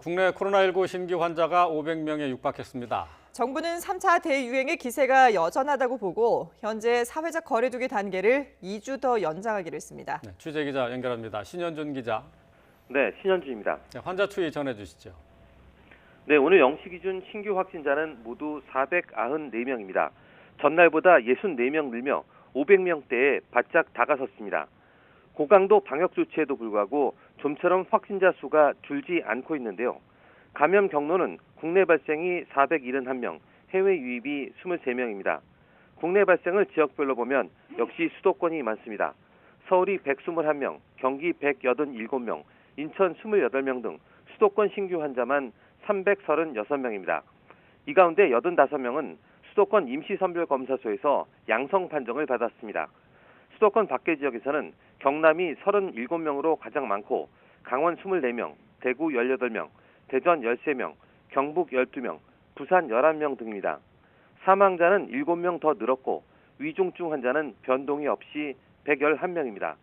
국내 코로나19 신규 환자가 500명에 육박했습니다. 정부는 3차 대유행의 기세가 여전하다고 보고 현재 사회적 거리두기 단계를 2주 더 연장하기로 했습니다. 네, 취재기자 연결합니다. 신현준 기자. 네, 신현주입니다. 네, 환자 추이 전해주시죠. 네, 오늘 0시 기준 신규 확진자는 모두 494명입니다. 전날보다 64명 늘며 500명대에 바짝 다가섰습니다. 고강도 방역 조치에도 불구하고 좀처럼 확진자 수가 줄지 않고 있는데요. 감염 경로는 국내 발생이 471명, 해외 유입이 23명입니다. 국내 발생을 지역별로 보면 역시 수도권이 많습니다. 서울이 121명, 경기 187명, 인천 28명 등 수도권 신규 환자만 336명입니다. 이 가운데 85명은 수도권 임시선별검사소에서 양성 판정을 받았습니다. 수도권 밖의 지역에서는 경남이 37명으로 가장 많고 강원 24명, 대구 18명, 대전 13명, 경북 12명, 부산 11명 등입니다. 사망자는 7명 더 늘었고 위중증 환자는 변동이 없이 111명입니다.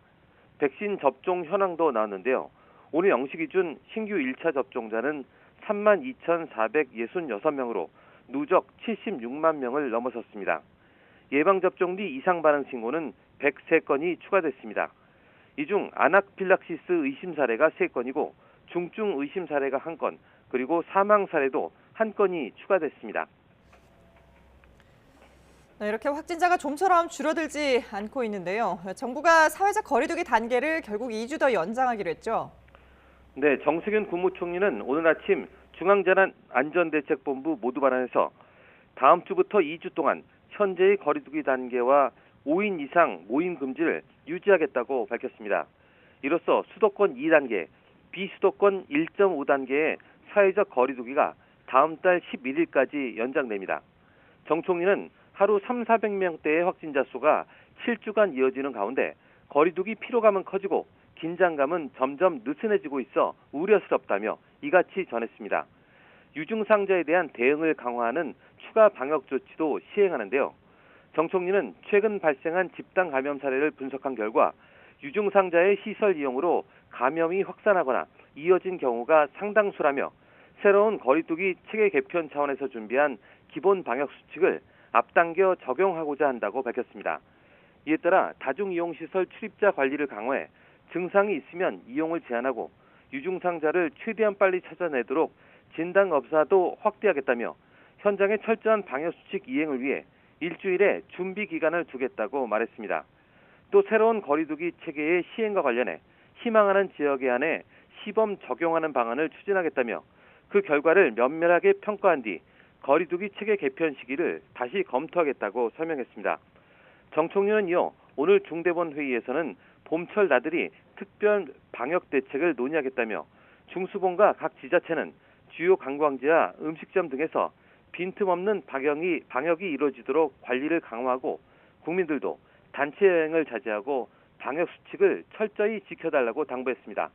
백신 접종 현황도 나왔는데요. 오늘 0시 기준 신규 1차 접종자는 32,466명으로 누적 76만 명을 넘어섰습니다. 예방접종 뒤 이상 반응 신고는 103건이 추가됐습니다. 이 중 아나필락시스 의심 사례가 3건이고 중증 의심 사례가 1건, 그리고 사망 사례도 1건이 추가됐습니다. 네, 이렇게 확진자가 좀처럼 줄어들지 않고 있는데요. 정부가 사회적 거리두기 단계를 결국 2주 더 연장하기로 했죠. 네, 정세균 국무총리는 오늘 아침 중앙재난안전대책본부 모두 발안에서 다음 주부터 2주 동안 현재의 거리두기 단계와 5인 이상 모임 금지를 유지하겠다고 밝혔습니다. 이로써 수도권 2단계, 비수도권 1.5단계의 사회적 거리두기가 다음 달 11일까지 연장됩니다. 정 총리는 하루 3,400명대의 확진자 수가 7주간 이어지는 가운데 거리두기 피로감은 커지고 긴장감은 점점 느슨해지고 있어 우려스럽다며 이같이 전했습니다. 유증상자에 대한 대응을 강화하는 추가 방역 조치도 시행하는데요. 정 총리는 최근 발생한 집단 감염 사례를 분석한 결과 유증상자의 시설 이용으로 감염이 확산하거나 이어진 경우가 상당수라며 새로운 거리두기 체계 개편 차원에서 준비한 기본 방역 수칙을 앞당겨 적용하고자 한다고 밝혔습니다. 이에 따라 다중이용시설 출입자 관리를 강화해 증상이 있으면 이용을 제한하고 유증상자를 최대한 빨리 찾아내도록 진단검사도 확대하겠다며 현장의 철저한 방역수칙 이행을 위해 일주일의 준비 기간을 두겠다고 말했습니다. 또 새로운 거리두기 체계의 시행과 관련해 희망하는 지역에 한해 시범 적용하는 방안을 추진하겠다며 그 결과를 면밀하게 평가한 뒤 거리두기 체계 개편 시기를 다시 검토하겠다고 설명했습니다. 정 총리는 이어 오늘 중대본 회의에서는 봄철 나들이 특별 방역 대책을 논의하겠다며 중수본과 각 지자체는 주요 관광지와 음식점 등에서 빈틈없는 방역이 이루어지도록 관리를 강화하고 국민들도 단체 여행을 자제하고 방역 수칙을 철저히 지켜달라고 당부했습니다.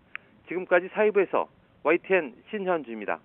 지금까지 사이부에서 YTN 신현주입니다.